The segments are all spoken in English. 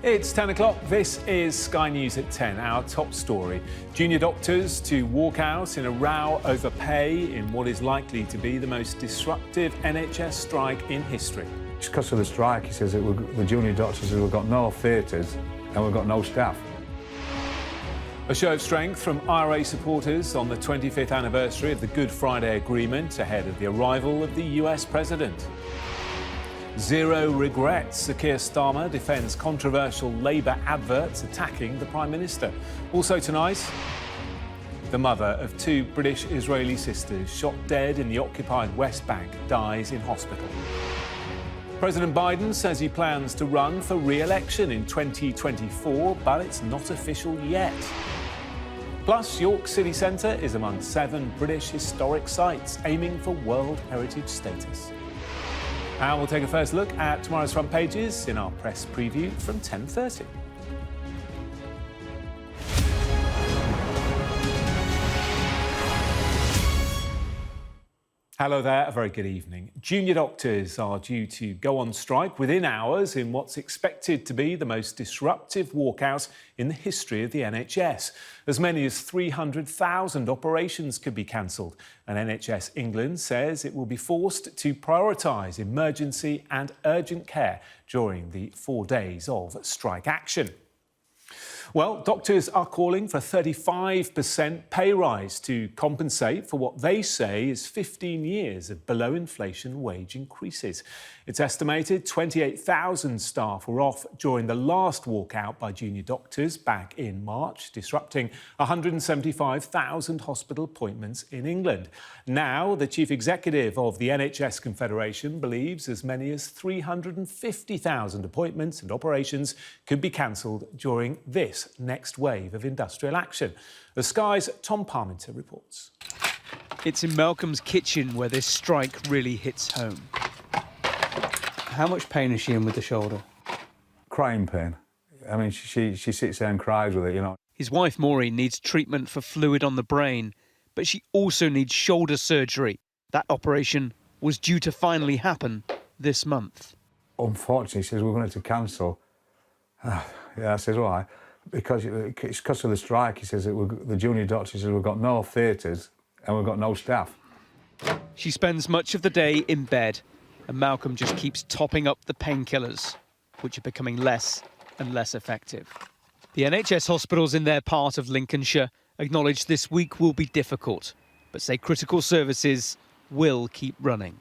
It's 10 o'clock. This is Sky News at 10. Our top story. Junior doctors to walk out in a row over pay in what is likely to be the most disruptive NHS strike in history. It's because of the strike, he says, that the junior doctors have got no theatres and we've got no staff. A show of strength from IRA supporters on the 25th anniversary of the Good Friday Agreement ahead of the arrival of the US President. Zero regrets. Sir Keir Starmer defends controversial Labour adverts attacking the Prime Minister. Also tonight, the mother of two British-Israeli sisters shot dead in the occupied West Bank dies in hospital. President Biden says he plans to run for re-election in 2024, but it's not official yet. Plus, York City Centre is among 7 British historic sites aiming for World Heritage status. And we'll take a first look at tomorrow's front pages in our press preview from 10:30. Hello there, a very good evening. Junior doctors are due to go on strike within hours in what's expected to be the most disruptive walkout in the history of the NHS. As many as 300,000 operations could be cancelled, and NHS England says it will be forced to prioritise emergency and urgent care during the 4 days of strike action. Well, doctors are calling for a 35% pay rise to compensate for what they say is 15 years of below-inflation wage increases. It's estimated 28,000 staff were off during the last walkout by junior doctors back in March, disrupting 175,000 hospital appointments in England. Now, the chief executive of the NHS Confederation believes as many as 350,000 appointments and operations could be cancelled during this next wave of industrial action. The Sky's Tom Parminter reports. It's in Malcolm's kitchen where this strike really hits home. How much pain is she in with the shoulder? Crying pain. I mean, she sits there and cries with it, you know. His wife Maureen needs treatment for fluid on the brain, but she also needs shoulder surgery. That operation was due to finally happen this month. Unfortunately, he says, we're going to cancel. Yeah, I says, why? Because it's because of the strike, he says, that the junior doctors says we've got no theatres and we've got no staff. She spends much of the day in bed, and Malcolm just keeps topping up the painkillers, which are becoming less and less effective. The NHS hospitals in their part of Lincolnshire acknowledge this week will be difficult, but say critical services will keep running.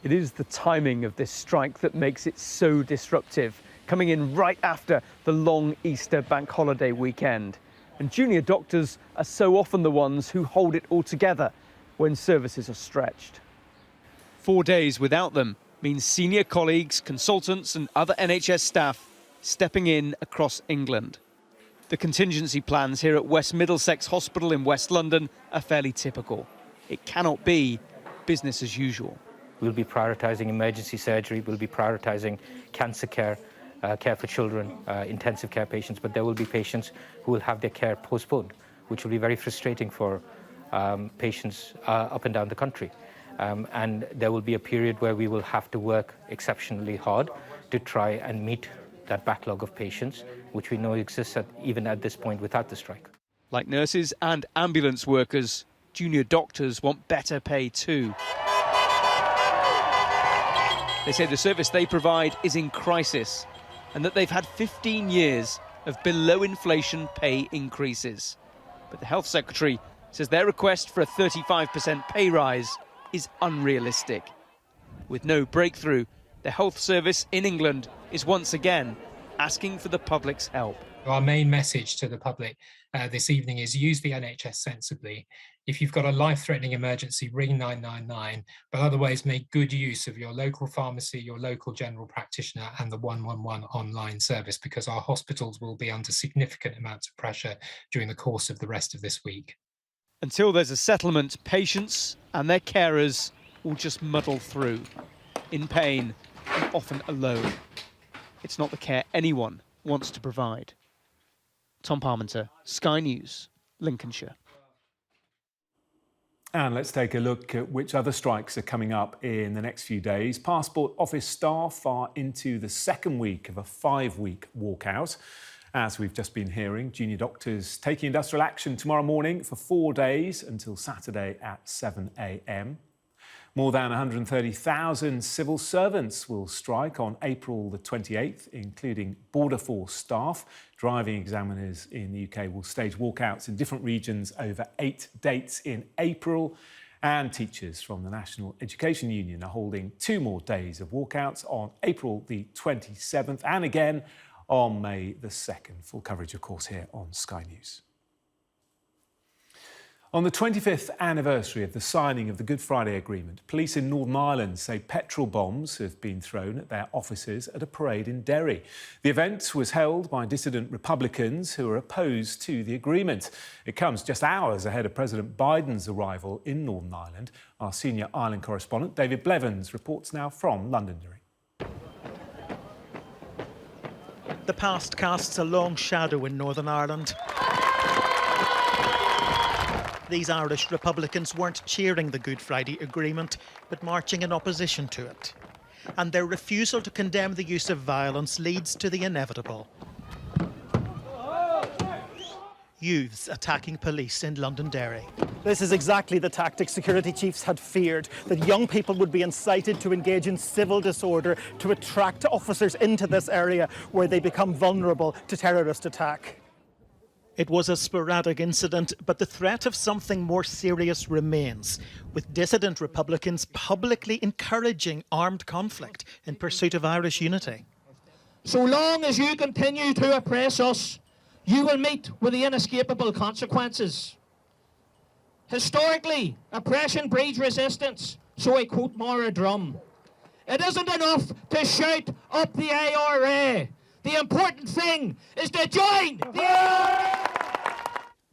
It is the timing of this strike that makes it so disruptive, coming in right after the long Easter bank holiday weekend. And junior doctors are so often the ones who hold it all together when services are stretched. 4 days without them means senior colleagues, consultants and other NHS staff stepping in across England. The contingency plans here at West Middlesex Hospital in West London are fairly typical. It cannot be business as usual. We'll be prioritising emergency surgery, we'll be prioritising cancer care, care for children, intensive care patients, but there will be patients who will have their care postponed, which will be very frustrating for patients up and down the country. And there will be a period where we will have to work exceptionally hard to try and meet that backlog of patients, which we know exists even at this point without the strike. Like nurses and ambulance workers, junior doctors want better pay too. They say the service they provide is in crisis and that they've had 15 years of below-inflation pay increases. But the Health Secretary says their request for a 35% pay rise is unrealistic. With no breakthrough, the health service in England is once again asking for the public's help. Our main message to the public this evening is use the NHS sensibly. If you've got a life-threatening emergency, ring 999, but otherwise make good use of your local pharmacy, your local general practitioner and the 111 online service, because our hospitals will be under significant amounts of pressure during the course of the rest of this week. Until there's a settlement, patients and their carers will just muddle through, in pain and often alone. It's not the care anyone wants to provide. Tom Parminter, Sky News, Lincolnshire. And let's take a look at which other strikes are coming up in the next few days. Passport office staff are into the second week of a 5-week walkout. As we've just been hearing, junior doctors taking industrial action tomorrow morning for 4 days until Saturday at 7 a.m. More than 130,000 civil servants will strike on April the 28th, including Border Force staff. Driving examiners in the UK will stage walkouts in different regions over 8 dates in April. And teachers from the National Education Union are holding 2 more days of walkouts on April the 27th and again on May the 2nd. Full coverage, of course, here on Sky News. On the 25th anniversary of the signing of the Good Friday Agreement, police in Northern Ireland say petrol bombs have been thrown at their offices at a parade in Derry. The event was held by dissident Republicans who are opposed to the agreement. It comes just hours ahead of President Biden's arrival in Northern Ireland. Our senior Ireland correspondent, David Blevins, reports now from Londonderry. The past casts a long shadow in Northern Ireland. These Irish Republicans weren't cheering the Good Friday Agreement, but marching in opposition to it. And their refusal to condemn the use of violence leads to the inevitable. Youths attacking police in Londonderry. This is exactly the tactic security chiefs had feared, that young people would be incited to engage in civil disorder to attract officers into this area where they become vulnerable to terrorist attack. It was a sporadic incident, but the threat of something more serious remains, with dissident Republicans publicly encouraging armed conflict in pursuit of Irish unity. So long as you continue to oppress us, you will meet with the inescapable consequences. Historically, oppression breeds resistance, so I quote Maura Drum. It isn't enough to shout up the IRA. The important thing is to join the IRA!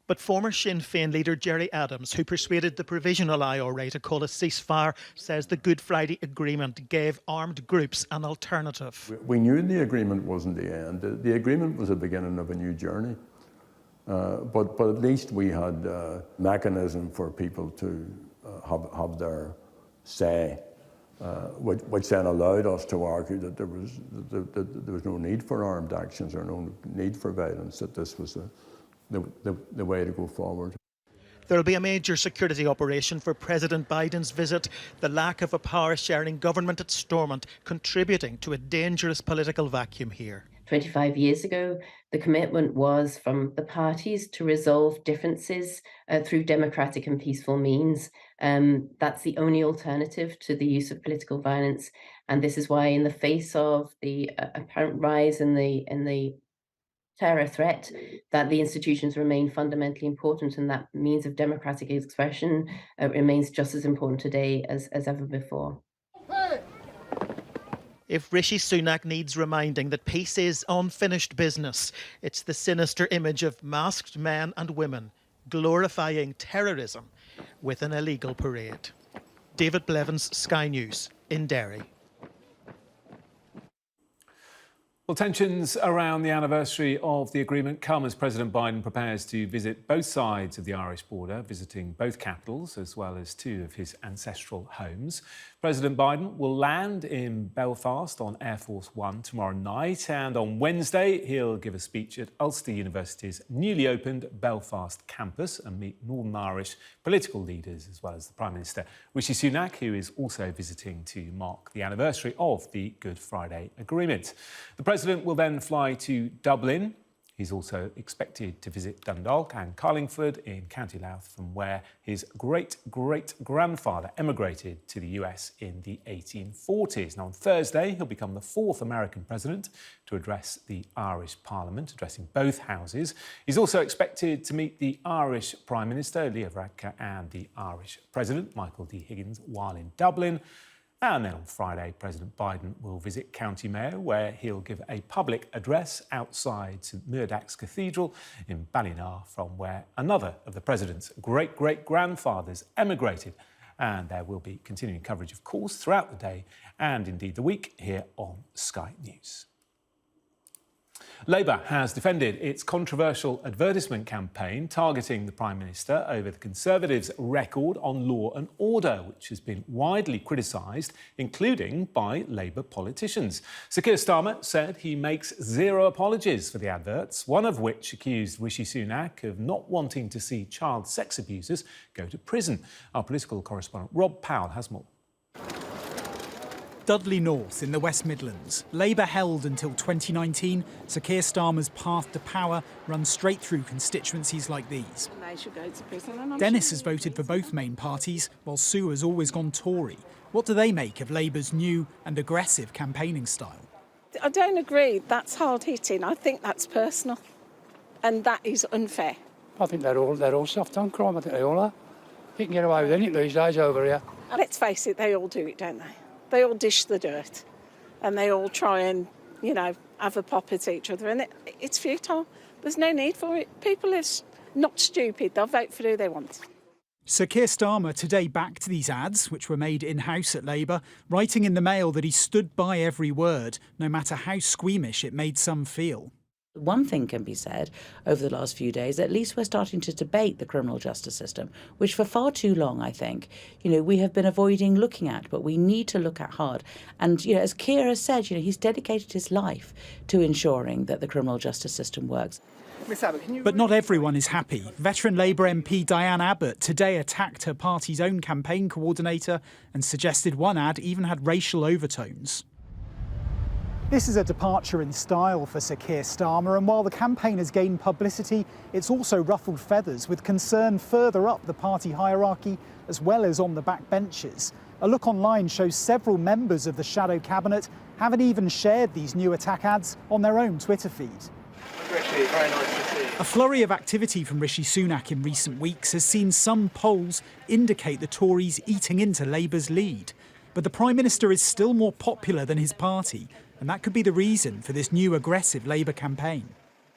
But former Sinn Féin leader Gerry Adams, who persuaded the Provisional IRA to call a ceasefire, says the Good Friday Agreement gave armed groups an alternative. We knew the agreement wasn't the end. The agreement was the beginning of a new journey. But at least we had a mechanism for people to have their say, which then allowed us to argue that there was no need for armed actions or no need for violence, that this was the way to go forward. There will be a major security operation for President Biden's visit, the lack of a power-sharing government at Stormont contributing to a dangerous political vacuum here. 25 years ago, the commitment was from the parties to resolve differences through democratic and peaceful means. That's the only alternative to the use of political violence. And this is why, in the face of the apparent rise in the terror threat, that the institutions remain fundamentally important, and that means of democratic expression remains just as important today as ever before. If Rishi Sunak needs reminding that peace is unfinished business, it's the sinister image of masked men and women glorifying terrorism with an illegal parade. David Blevins, Sky News, in Derry. Well, tensions around the anniversary of the agreement come as President Biden prepares to visit both sides of the Irish border, visiting both capitals as well as 2 of his ancestral homes. President Biden will land in Belfast on Air Force One tomorrow night, and on Wednesday he'll give a speech at Ulster University's newly opened Belfast campus and meet Northern Irish political leaders as well as the Prime Minister Rishi Sunak, who is also visiting to mark the anniversary of the Good Friday Agreement. The President will then fly to Dublin. He's also expected to visit Dundalk and Carlingford in County Louth, from where his great-great-grandfather emigrated to the US in the 1840s. Now, on Thursday, he'll become the 4th American president to address the Irish Parliament, addressing both houses. He's also expected to meet the Irish Prime Minister, Leo Varadkar, and the Irish President, Michael D. Higgins, while in Dublin. And then on Friday, President Biden will visit County Mayo, where he'll give a public address outside St Muiredax Cathedral in Ballina, from where another of the president's great-great-grandfathers emigrated. And there will be continuing coverage, of course, throughout the day and indeed the week here on Sky News. Labour has defended its controversial advertisement campaign targeting the Prime Minister over the Conservatives' record on law and order, which has been widely criticised, including by Labour politicians. Sir Keir Starmer said he makes zero apologies for the adverts, one of which accused Rishi Sunak of not wanting to see child sex abusers go to prison. Our political correspondent Rob Powell has more. Dudley North in the West Midlands. Labour held until 2019. Sir Keir Starmer's path to power runs straight through constituencies like these. They should go to prison, and Dennis has voted for both main parties, while Sue has always gone Tory. What do they make of Labour's new and aggressive campaigning style? I don't agree. That's hard-hitting. I think that's personal, and that is unfair. I think they're all soft on crime. I think they all are. You can get away with anything these days over here. Let's face it, they all do it, don't they? They all dish the dirt, and they all try and, have a pop at each other, and it's futile. There's no need for it. People are not stupid. They'll vote for who they want. Sir Keir Starmer today backed these ads, which were made in-house at Labour, writing in the Mail that he stood by every word, no matter how squeamish it made some feel. One thing can be said over the last few days, at least we're starting to debate the criminal justice system, which for far too long, I think, we have been avoiding looking at, but we need to look at hard. And, as Keir has said, he's dedicated his life to ensuring that the criminal justice system works. But not everyone is happy. Veteran Labour MP Diane Abbott today attacked her party's own campaign coordinator and suggested one ad even had racial overtones. This is a departure in style for Sir Keir Starmer, and while the campaign has gained publicity, it's also ruffled feathers with concern further up the party hierarchy as well as on the backbenches. A look online shows several members of the shadow cabinet haven't even shared these new attack ads on their own Twitter feed. Rishi, very nice to see you. A flurry of activity from Rishi Sunak in recent weeks has seen some polls indicate the Tories eating into Labour's lead. But the Prime Minister is still more popular than his party, and that could be the reason for this new aggressive Labour campaign.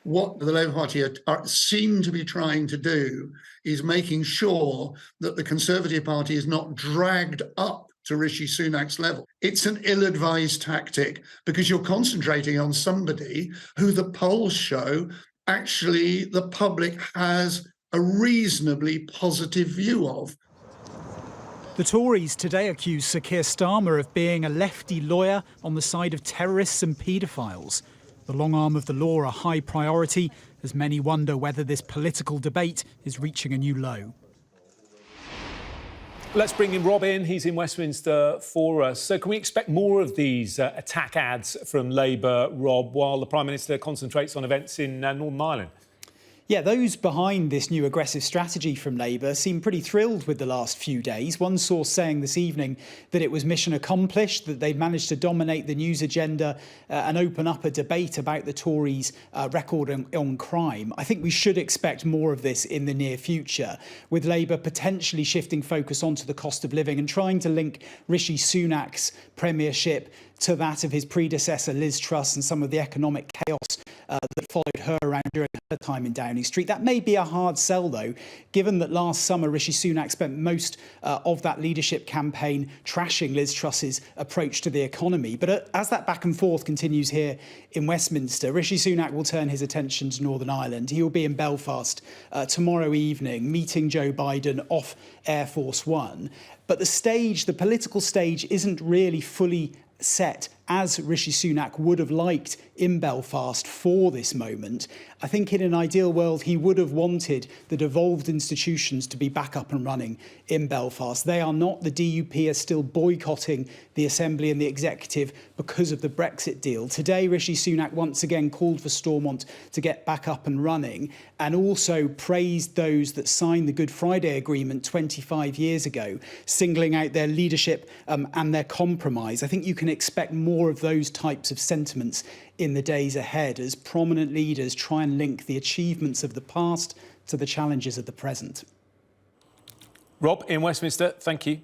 What the Labour Party seem to be trying to do is making sure that the Conservative Party is not dragged up to Rishi Sunak's level. It's an ill-advised tactic because you're concentrating on somebody who the polls show actually the public has a reasonably positive view of. The Tories today accuse Sir Keir Starmer of being a lefty lawyer on the side of terrorists and paedophiles. The long arm of the law a high priority, as many wonder whether this political debate is reaching a new low. Let's bring in Rob in. He's in Westminster for us. So can we expect more of these attack ads from Labour, Rob, while the Prime Minister concentrates on events in Northern Ireland? Yeah, those behind this new aggressive strategy from Labour seem pretty thrilled with the last few days. One source saying this evening that it was mission accomplished, that they'd managed to dominate the news agenda and open up a debate about the Tories' record on crime. I think we should expect more of this in the near future, with Labour potentially shifting focus onto the cost of living and trying to link Rishi Sunak's premiership to that of his predecessor Liz Truss and some of the economic chaos that followed her around during her time in Downing Street. That may be a hard sell, though, given that last summer Rishi Sunak spent most of that leadership campaign trashing Liz Truss's approach to the economy. But as that back and forth continues here in Westminster, Rishi Sunak will turn his attention to Northern Ireland. He will be in Belfast tomorrow evening, meeting Joe Biden off Air Force One. But the political stage isn't really fully set as Rishi Sunak would have liked in Belfast for this moment. I think in an ideal world, he would have wanted the devolved institutions to be back up and running in Belfast. They are not. The DUP are still boycotting the Assembly and the Executive because of the Brexit deal. Today, Rishi Sunak once again called for Stormont to get back up and running and also praised those that signed the Good Friday Agreement 25 years ago, singling out their leadership and their compromise. I think you can expect more of those types of sentiments in the days ahead as prominent leaders try and link the achievements of the past to the challenges of the present. Rob in Westminster, thank you.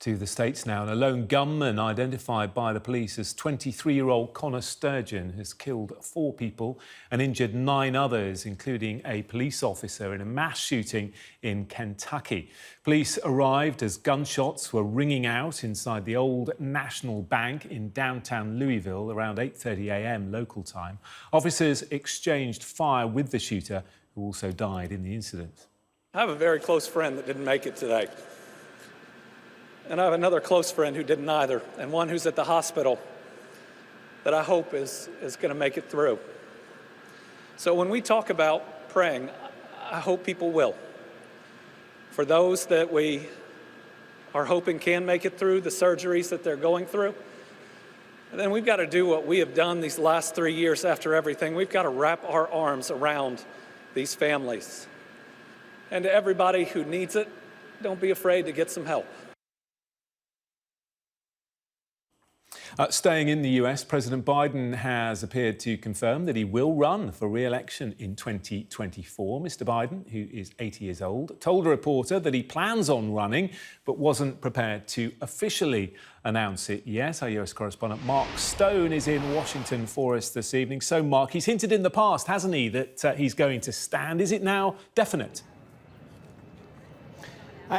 To the States now, and a lone gunman identified by the police as 23-year-old Connor Sturgeon has killed 4 people and injured 9 others, including a police officer, in a mass shooting in Kentucky. Police arrived as gunshots were ringing out inside the Old National Bank in downtown Louisville around 8:30 a.m. local time. Officers exchanged fire with the shooter, who also died in the incident. I have a very close friend that didn't make it today. And I have another close friend who didn't either, and one who's at the hospital that I hope is going to make it through. So when we talk about praying, I hope people will. For those that we are hoping can make it through the surgeries that they're going through, and then we've got to do what we have done these last 3 years after everything. We've got to wrap our arms around these families. And to everybody who needs it, don't be afraid to get some help. Staying in the US, President Biden has appeared to confirm that he will run for re-election in 2024. Mr. Biden, who is 80 years old, told a reporter that he plans on running but wasn't prepared to officially announce it yet. Our US correspondent Mark Stone is in Washington for us this evening. So, Mark, he's hinted in the past, hasn't he, that he's going to stand. Is it now definite?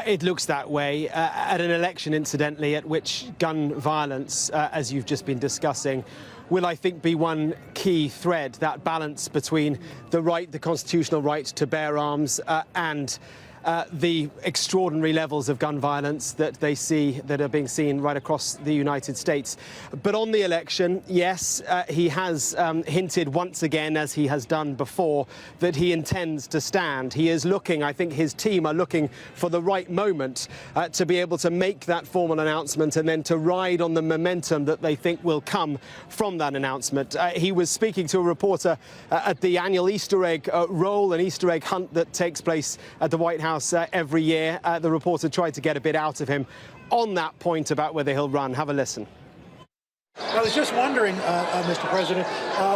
It looks that way at an election, incidentally, at which gun violence, as you've just been discussing, will, I think, be one key thread, that balance between the constitutional right to bear arms and the extraordinary levels of gun violence that are being seen right across the United States. But on the election, yes, he has hinted once again, as he has done before, that he intends to stand. He is looking, I think his team are looking for the right moment to be able to make that formal announcement and then to ride on the momentum that they think will come from that announcement. He was speaking to a reporter at the annual Easter egg roll, an Easter egg hunt that takes place at the White House every year. The reporter tried to get a bit out of him on that point about whether he'll run. Have a listen. I was just wondering, Mr. President,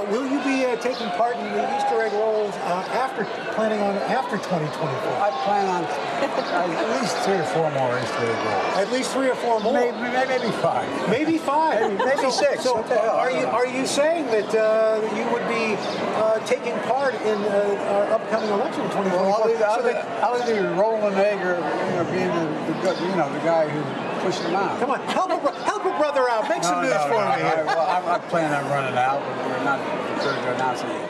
will you be taking part in the Easter egg rolls after 2024? I plan on at least 3 or 4 more Easter egg rolls. At least 3 or 4 more? Maybe 5. Maybe 5? Maybe 6. So are you saying that you would be taking part in our upcoming election in 2024? Well, I'll either roll an egg or being the guy who pushes them out. Come on, help a brother out. Make some news for me here. Well, I'm planning on running out, but we're not prepared to announce it yet.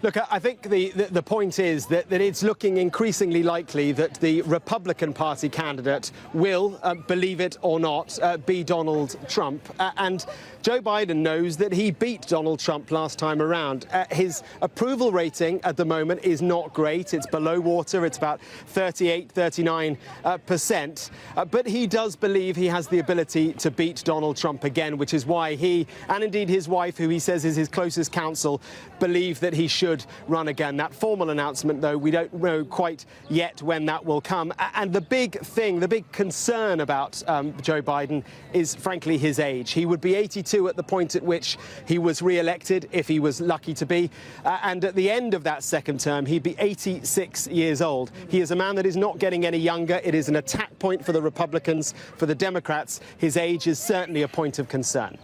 Look, I think the point is that it's looking increasingly likely that the Republican Party candidate will, believe it or not, be Donald Trump. And Joe Biden knows that he beat Donald Trump last time around. His approval rating at the moment is not great. It's below water. It's about 38–39%. But he does believe he has the ability to beat Donald Trump again, which is why he, and indeed his wife, who he says is his closest counsel, believe that he should run again. That formal announcement, though, we don't know quite yet when that will come. And the big thing, the big concern about Joe Biden is, frankly, his age. He would be 82 at the point at which he was re-elected, if he was lucky to be. And at the end of that second term, he'd be 86 years old. He is a man that is not getting any younger. It is an attack point for the Republicans, for the Democrats. His age is certainly a point of concern.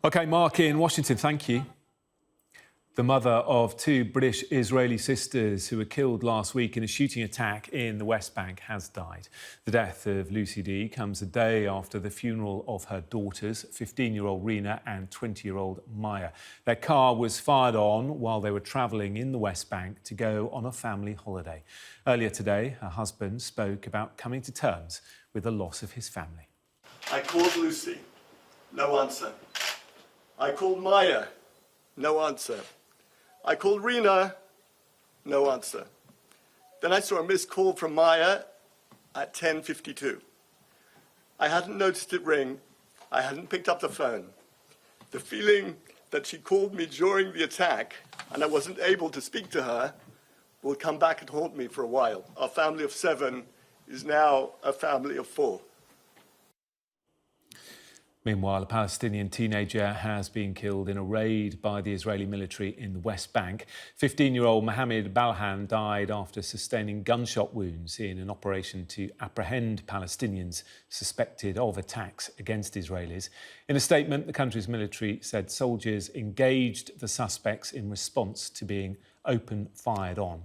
OK, Mark in Washington, thank you. The mother of 2 British-Israeli sisters who were killed last week in a shooting attack in the West Bank has died. The death of Lucy D comes a day after the funeral of her daughters, 15-year-old Rena and 20-year-old Maya. Their car was fired on while they were travelling in the West Bank to go on a family holiday. Earlier today, her husband spoke about coming to terms with the loss of his family. I called Lucy, no answer. I called Maya, no answer. I called Rena, no answer. Then I saw a missed call from Maya at 10:52. I hadn't noticed it ring. I hadn't picked up the phone. The feeling that she called me during the attack and I wasn't able to speak to her will come back and haunt me for a while. Our family of 7 is now a family of 4. Meanwhile, a Palestinian teenager has been killed in a raid by the Israeli military in the West Bank. 15-year-old Mohammed Balhan died after sustaining gunshot wounds in an operation to apprehend Palestinians suspected of attacks against Israelis. In a statement, the country's military said soldiers engaged the suspects in response to being fired on.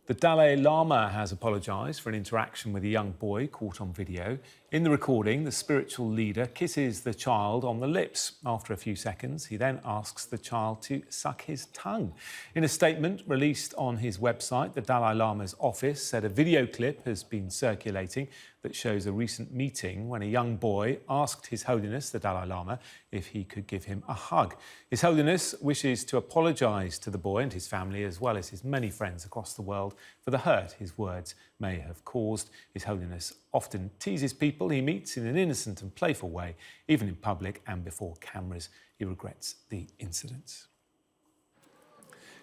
The Dalai Lama has apologised for an interaction with a young boy caught on video. In the recording, the spiritual leader kisses the child on the lips. After a few seconds, he then asks the child to suck his tongue. In a statement released on his website, the Dalai Lama's office said a video clip has been circulating that shows a recent meeting when a young boy asked His Holiness, the Dalai Lama, if he could give him a hug. His Holiness wishes to apologise to the boy and his family, as well as his many friends across the world, for the hurt his words may have caused. His Holiness often teases people he meets in an innocent and playful way, even in public and before cameras. He regrets the incidents.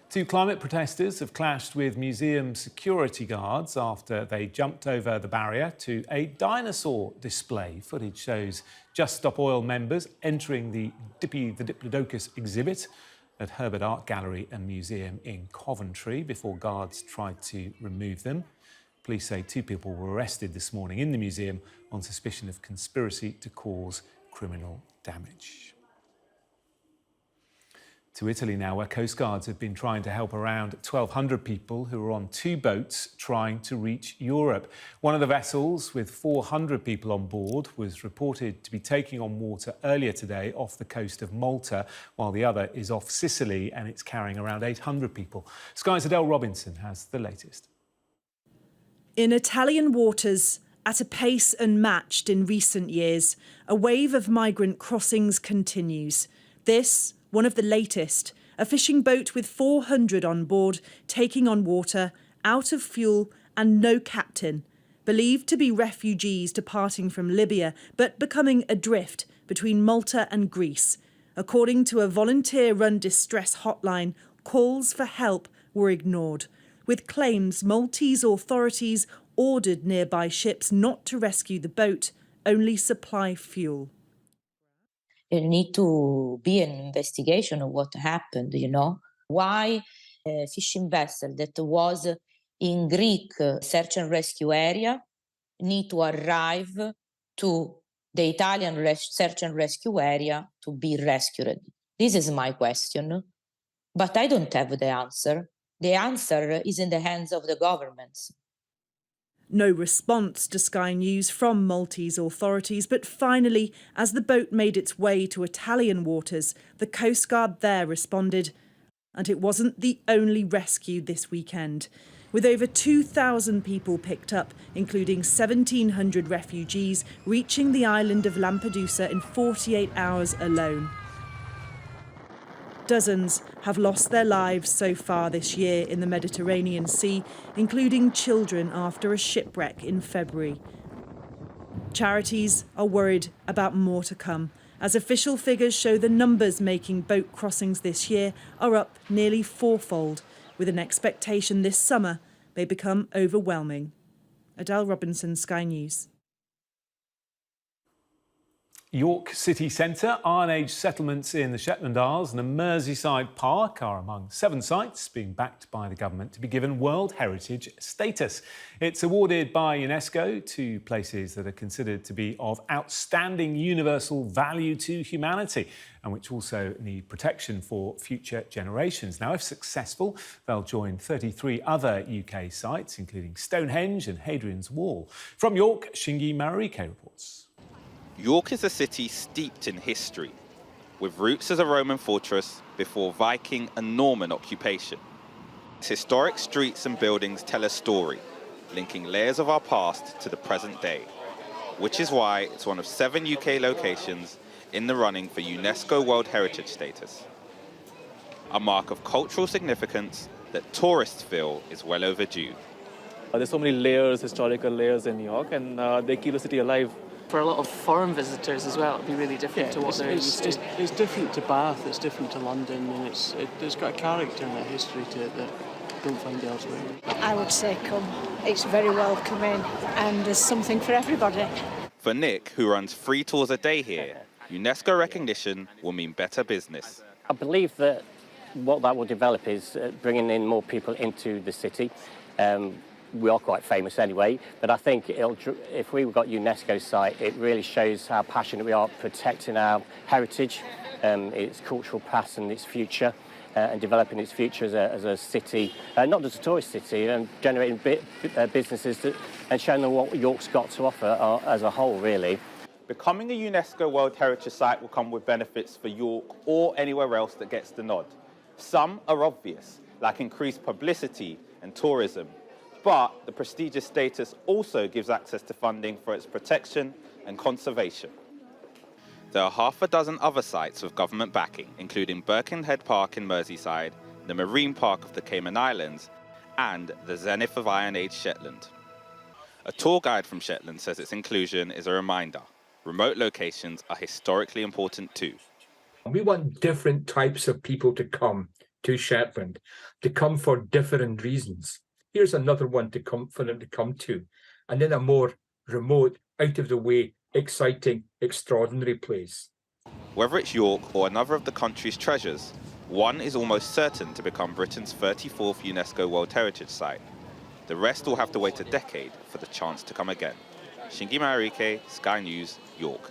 Two climate protesters have clashed with museum security guards after they jumped over the barrier to a dinosaur display. Footage shows Just Stop Oil members entering the Dippy the Diplodocus exhibit at Herbert Art Gallery and Museum in Coventry before guards tried to remove them. Police say 2 people were arrested this morning in the museum on suspicion of conspiracy to cause criminal damage. To Italy now, where Coast Guards have been trying to help around 1,200 people who are on 2 boats trying to reach Europe. One of the vessels, with 400 people on board, was reported to be taking on water earlier today off the coast of Malta, while the other is off Sicily and it's carrying around 800 people. Sky's Adele Robinson has the latest. In Italian waters, at a pace unmatched in recent years, a wave of migrant crossings continues. This, one of the latest, a fishing boat with 400 on board, taking on water, out of fuel and no captain, believed to be refugees departing from Libya, but becoming adrift between Malta and Greece. According to a volunteer-run distress hotline, calls for help were ignored, with claims Maltese authorities ordered nearby ships not to rescue the boat, only supply fuel. There need to be an investigation of what happened, Why a fishing vessel that was in Greek search and rescue area need to arrive to the Italian search and rescue area to be rescued? This is my question. But I don't have the answer. The answer is in the hands of the governments. No response to Sky News from Maltese authorities, but finally, as the boat made its way to Italian waters, the Coast Guard there responded. And it wasn't the only rescue this weekend. With over 2,000 people picked up, including 1,700 refugees, reaching the island of Lampedusa in 48 hours alone. Dozens have lost their lives so far this year in the Mediterranean Sea, including children after a shipwreck in February. Charities are worried about more to come, as official figures show the numbers making boat crossings this year are up nearly 4-fold, with an expectation this summer may become overwhelming. Adele Robinson, Sky News. York city centre, Iron Age settlements in the Shetland Isles and a Merseyside park are among 7 sites being backed by the government to be given World Heritage status. It's awarded by UNESCO to places that are considered to be of outstanding universal value to humanity and which also need protection for future generations. Now, if successful, they'll join 33 other UK sites, including Stonehenge and Hadrian's Wall. From York, Shingi Marike reports. York is a city steeped in history, with roots as a Roman fortress before Viking and Norman occupation. Its historic streets and buildings tell a story, linking layers of our past to the present day, which is why it's one of 7 UK locations in the running for UNESCO World Heritage status, a mark of cultural significance that tourists feel is well overdue. There's so many layers, historical layers in New York, and they keep the city alive. For a lot of foreign visitors as well, it'll be really different to what they're used to. It's different to Bath, it's different to London, and it's got a character and a history to it that you don't find elsewhere. I would say come. It's very welcoming and there's something for everybody. For Nick, who runs 3 tours a day here, UNESCO recognition will mean better business. I believe that what that will develop is bringing in more people into the city. We are quite famous anyway, but I think if we've got UNESCO site, it really shows how passionate we are protecting our heritage, its cultural past and its future, and developing its future as a city, not just a tourist city, and generating businesses and showing them what York's got to offer as a whole, really. Becoming a UNESCO World Heritage Site will come with benefits for York or anywhere else that gets the nod. Some are obvious, like increased publicity and tourism, but the prestigious status also gives access to funding for its protection and conservation. There are half a dozen other sites with government backing, including Birkenhead Park in Merseyside, the Marine Park of the Cayman Islands, and the Zenith of Iron Age Shetland. A tour guide from Shetland says its inclusion is a reminder. Remote locations are historically important too. We want different types of people to come to Shetland, to come for different reasons. Here's another one for them to come to, and then a more remote, out of the way, exciting, extraordinary place. Whether it's York or another of the country's treasures, one is almost certain to become Britain's 34th UNESCO World Heritage Site. The rest will have to wait a decade for the chance to come again. Shingi Marike, Sky News, York.